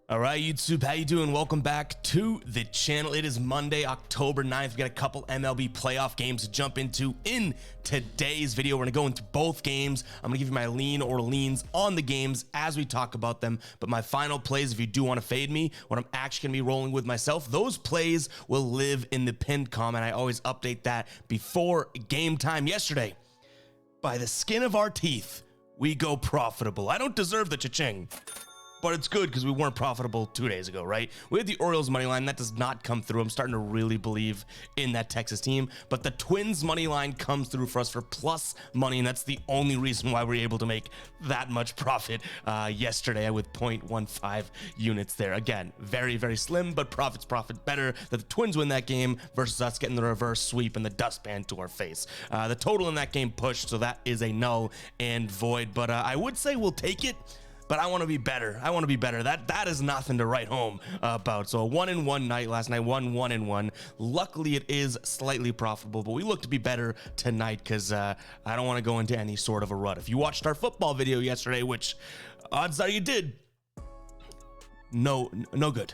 All right, YouTube, how you doing? Welcome back to the channel. It is Monday, October 9th. We got a couple MLB playoff games to jump into in today's video. We're gonna go into both games. I'm gonna give you my lean or leans on the games as we talk about them. But my final plays, if you do want to fade me, what I'm actually gonna be rolling with myself, those plays will live in the pinned comment. I always update that before game time. Yesterday, by the skin of our teeth, we go profitable. I don't deserve the cha-ching, but it's good because we weren't profitable 2 days ago, right? We had the Orioles money line. That does not come through. I'm starting to really believe in that Texas team, but the Twins money line comes through for us for plus money, and that's the only reason why we're able to make that much profit yesterday with 0.15 units there. Again, very, very slim, but profit better that the Twins win that game versus us getting the reverse sweep and the dustpan to our face. The total in that game pushed, so that is a null and void, but I would say we'll take it. But I want to be better. I want to be better. That is nothing to write home about. So a 1-1 night last night, 1-1. Luckily, it is slightly profitable, but we look to be better tonight because I don't want to go into any sort of a rut. If you watched our football video yesterday, which odds are you did, no good,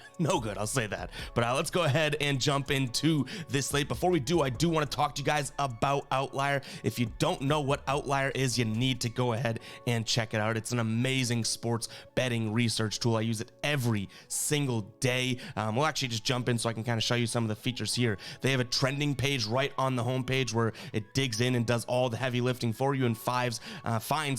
I'll say that. But let's go ahead and jump into this slate. Before we do, I do want to talk to you guys about Outlier. If you don't know what Outlier is, you need to go ahead and check it out. It's an amazing sports betting research tool. I use it every single day. We'll actually just jump in so I can kind of show you some of the features here. They have a trending page right on the homepage where it digs in and does all the heavy lifting for you and finds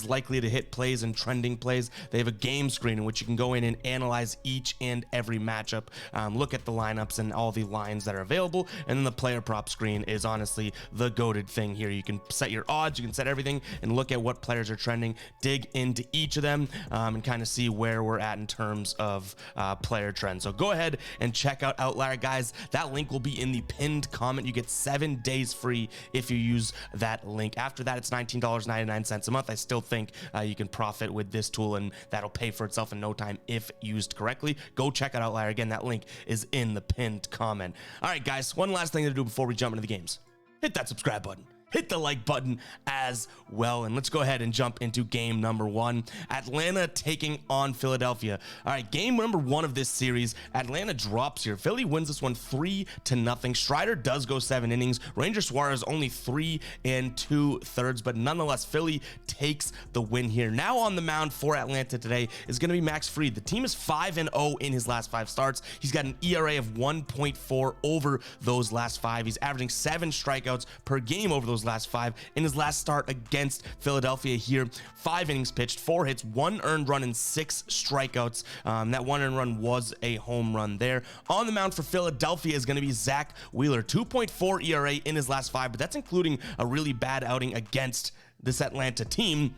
likely to hit plays and trending plays. They have a game screen in which you can go in and analyze each and every matchup, look at the lineups and all the lines that are available, and then the player prop screen is honestly the goated thing here. You can set your odds, you can set everything and look at what players are trending, dig into each of them, and kind of see where we're at in terms of player trends. So go ahead and check out Outlier, guys. That link will be in the pinned comment. You get 7 days free if you use that link. After that, it's $19.99 a month. I still think you can profit with this tool, and that'll pay for itself in no time if used correctly. Go check out Outlier. Again, that link is in the pinned comment. All right, guys, one last thing to do before we jump into the games. Hit that subscribe button. Hit the like button as well. And let's go ahead and jump into game number one. Atlanta taking on Philadelphia. All right, game number one of this series. Atlanta drops here. Philly wins this one 3-0. Strider does go 7 innings. Ranger Suarez only 3 2/3, but nonetheless, Philly takes the win here. Now on the mound for Atlanta today is going to be Max Fried. The team is 5-0 in his last 5 starts. He's got an ERA of 1.4 over those last 5. He's averaging 7 strikeouts per game over those last 5 in his last start against Philadelphia here. 5 innings pitched, 4 hits, 1 earned run, and 6 strikeouts. That 1 earned run was a home run there. On the mound for Philadelphia is going to be Zach Wheeler. 2.4 ERA in his last 5, but that's including a really bad outing against this Atlanta team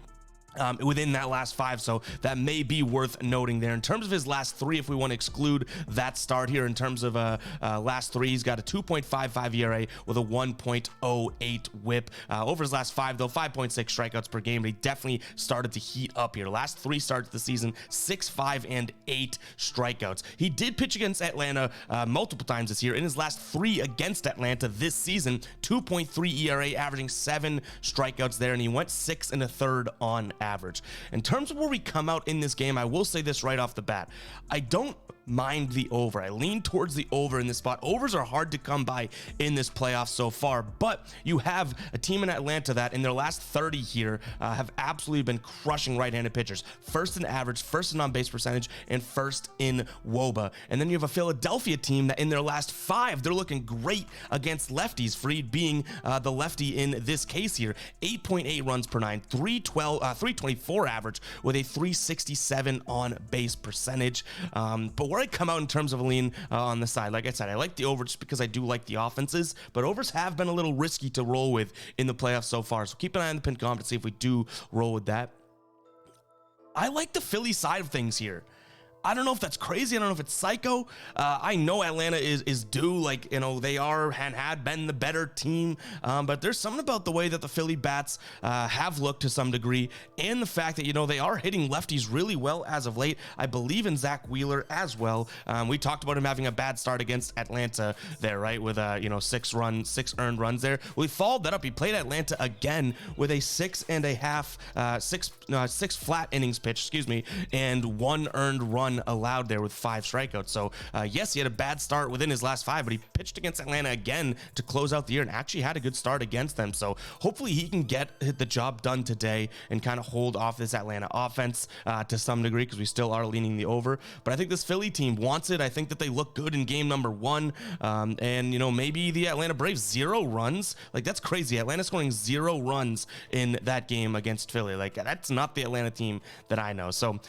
within that last 5, so that may be worth noting there. In terms of his last 3, if we want to exclude that start here, in terms of last 3, he's got a 2.55 ERA with a 1.08 whip. Over his last 5, though, 5.6 strikeouts per game, but he definitely started to heat up here. Last 3 starts of the season, 6, 5, and 8 strikeouts. He did pitch against Atlanta multiple times this year. In his last 3 against Atlanta this season, 2.3 ERA, averaging 7 strikeouts there, and he went 6 1/3 on average. In terms of where we come out in this game, I will say this right off the bat. I don't mind the over. I lean towards the over in this spot. Overs are hard to come by in this playoff so far, but you have a team in Atlanta that in their last 30 here have absolutely been crushing right-handed pitchers. First in average, first in on-base percentage, and first in WOBA. And then you have a Philadelphia team that in their last 5, they're looking great against lefties, Fried being the lefty in this case here. 8.8 runs per 9, 324 average with a 367 on-base percentage. But where I come out in terms of a lean on the side, like I said, I like the over just because I do like the offenses, but overs have been a little risky to roll with in the playoffs so far. So keep an eye on the pinned comment to see if we do roll with that. I like the Philly side of things here. I don't know if that's crazy. I don't know if it's psycho. I know Atlanta is due, like, you know, they are and had been the better team, but there's something about the way that the Philly bats have looked to some degree, and the fact that, you know, they are hitting lefties really well as of late. I believe in Zach Wheeler as well. We talked about him having a bad start against Atlanta there, right, with you know, 6 earned runs there. Well, he followed that up. He played Atlanta again with a 6 flat innings pitch, excuse me, and 1 earned run run allowed there with 5 strikeouts. So yes, he had a bad start within his last 5, but he pitched against Atlanta again to close out the year and actually had a good start against them. So hopefully he can get the job done today and kind of hold off this Atlanta offense to some degree, because we still are leaning the over. But I think this Philly team wants it. I think that they look good in game number 1. And, you know, maybe the Atlanta Braves 0 runs. Like, that's crazy. Atlanta scoring 0 runs in that game against Philly. Like, that's not the Atlanta team that I know. So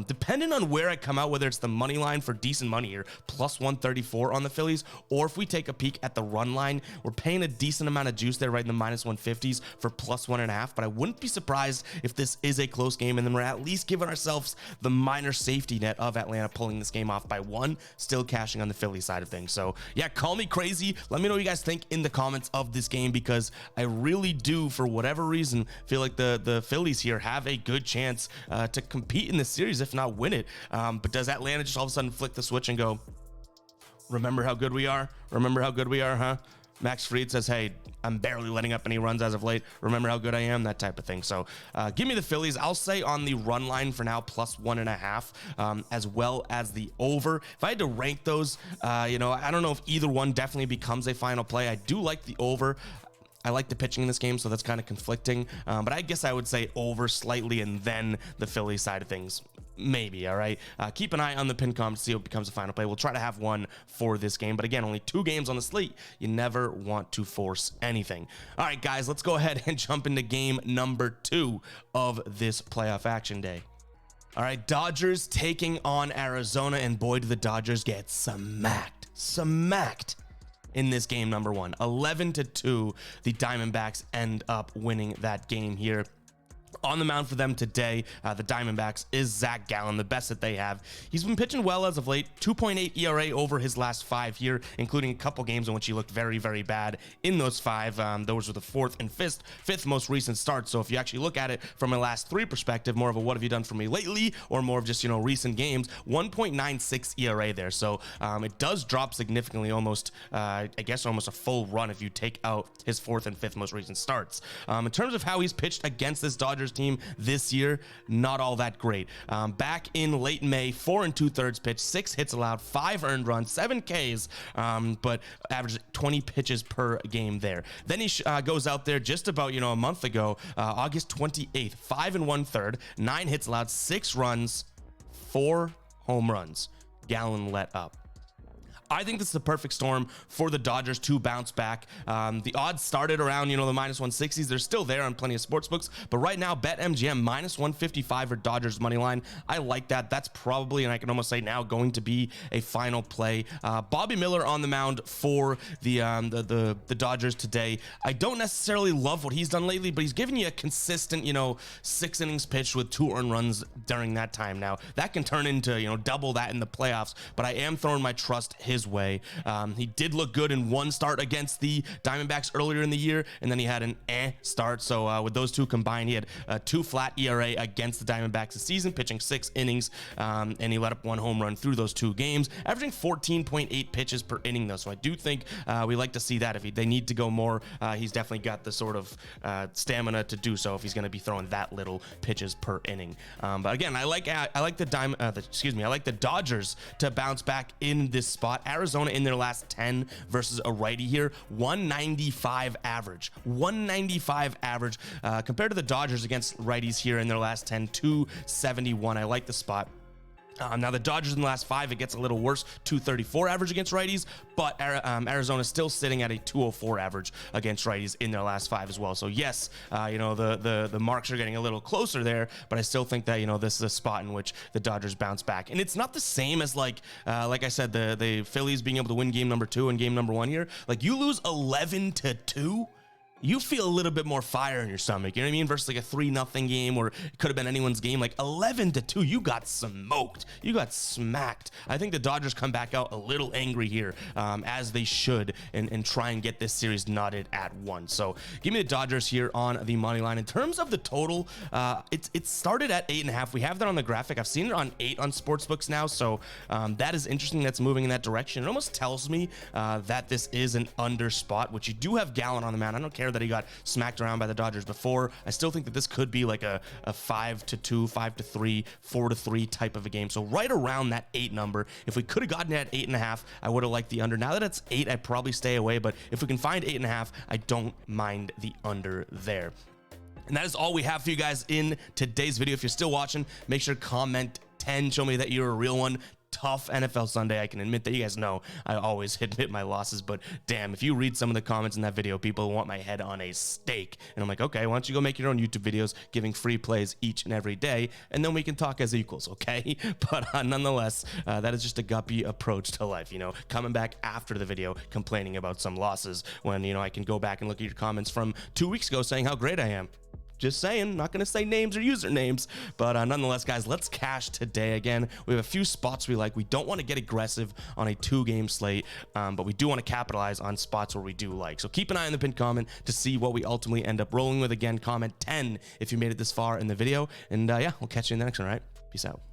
depending on where I come out, whether it's the money line for decent money here, plus 134 on the Phillies, or if we take a peek at the run line, we're paying a decent amount of juice there, right in the minus 150s for plus 1.5. But I wouldn't be surprised if this is a close game, and then we're at least giving ourselves the minor safety net of Atlanta pulling this game off by 1, still cashing on the Philly side of things. So yeah, call me crazy. Let me know what you guys think in the comments of this game, because I really do, for whatever reason, feel like the Phillies here have a good chance to compete in this series, if not win it. But does Atlanta just all of a sudden flick the switch and go, remember how good we are? Remember how good we are, huh? Max Fried says, hey, I'm barely letting up any runs as of late. Remember how good I am? That type of thing. So give me the Phillies. I'll say on the run line for now, plus 1.5, as well as the over. If I had to rank those, you know, I don't know if either one definitely becomes a final play. I do like the over. I like the pitching in this game, so that's kind of conflicting. But I guess I would say over slightly, and then the Philly side of things. Maybe. All right. Keep an eye on the pin com to see what becomes a final play. We'll try to have one for this game. But again, only 2 games on the slate. You never want to force anything. All right, guys, let's go ahead and jump into game number 2 of this playoff action day. All right, Dodgers taking on Arizona, and boy, do the Dodgers get smacked in this game number 1. 11-2, the Diamondbacks end up winning that game here. On the mound for them today, the Diamondbacks, is Zach Gallen, the best that they have. He's been pitching well as of late. 2.8 ERA over his last 5 here, including a couple games in which he looked very, very bad in those 5. Those were the 4th and 5th most recent starts. So if you actually look at it from a last 3 perspective, more of a what have you done for me lately, or more of just, you know, recent games, 1.96 ERA there. So it does drop significantly, almost, I guess, almost a full run if you take out his 4th and 5th most recent starts. In terms of how he's pitched against this Dodgers team this year, not all that great. Back in late May, 4 2/3 pitch, 6 hits allowed, 5 earned runs, 7 Ks, but averaged 20 pitches per game there. Then he goes out there just about, you know, a month ago, August 28th, 5 1/3, 9 hits allowed, 6 runs, 4 home runs. Gallen let up. I think this is the perfect storm for the Dodgers to bounce back. The odds started around, you know, the minus 160s. They're still there on plenty of sports books, but right now, BetMGM minus 155 for Dodgers money line. I like that. That's probably, and I can almost say now, going to be a final play. Bobby Miller on the mound for the Dodgers today. I don't necessarily love what he's done lately, but he's giving you a consistent, you know, 6 innings pitched with 2 earned runs during that time. Now that can turn into, you know, double that in the playoffs, but I am throwing my trust his way. He did look good in 1 start against the Diamondbacks earlier in the year, and then he had an start. So with those 2 combined, he had a 2 flat ERA against the Diamondbacks this season, pitching 6 innings, and he let up 1 home run through those 2 games, averaging 14.8 pitches per inning though. So I do think we like to see that. If they need to go more, he's definitely got the sort of stamina to do so if he's going to be throwing that little pitches per inning. But again, I like the Dodgers to bounce back in this spot. Arizona in their last 10 versus a righty here, 195 average. 195 average compared to the Dodgers against righties here in their last 10, 271. I like the spot. Now the Dodgers in the last 5, it gets a little worse, 234 average against righties, but Arizona's still sitting at a 204 average against righties in their last 5 as well. So yes, you know, the marks are getting a little closer there, but I still think that, you know, this is a spot in which the Dodgers bounce back. And it's not the same as like I said, the Phillies being able to win game number 2 and game number 1 here. Like, you lose 11-2, you feel a little bit more fire in your stomach, you know what I mean? Versus like a 3-0 game, or it could have been anyone's game. Like 11-2, you got smoked. You got smacked. I think the Dodgers come back out a little angry here, as they should, and try and get this series knotted at 1. So give me the Dodgers here on the money line. In terms of the total, it started at 8.5. We have that on the graphic. I've seen it on 8 on sportsbooks now. So that is interesting. That's moving in that direction. It almost tells me that this is an under spot, which you do have Gallen on the mound. I don't care that he got smacked around by the Dodgers before. I still think that this could be like a 5-2, 5-3, 4-3 type of a game. So right around that 8 number. If we could have gotten it at 8.5, I would have liked the under. Now that it's 8, I'd probably stay away, but if we can find 8.5, I don't mind the under there. And that is all we have for you guys in today's video. If you're still watching, make sure to comment 10. Show me that you're a real one. Tough NFL Sunday. I can admit that. You guys know I always admit my losses, but damn, if you read some of the comments in that video, people want my head on a steak. And I'm like, okay, why don't you go make your own YouTube videos giving free plays each and every day, and then we can talk as equals, okay? But nonetheless, that is just a guppy approach to life, you know, coming back after the video complaining about some losses when, you know, I can go back and look at your comments from 2 weeks ago saying how great I am. Just saying, not going to say names or usernames, but nonetheless, guys, let's cash today. Again, we have a few spots we like. We don't want to get aggressive on a 2-game slate, but we do want to capitalize on spots where we do like. So keep an eye on the pinned comment to see what we ultimately end up rolling with. Again, comment 10 if you made it this far in the video, and yeah, we'll catch you in the next one, all right? Peace out.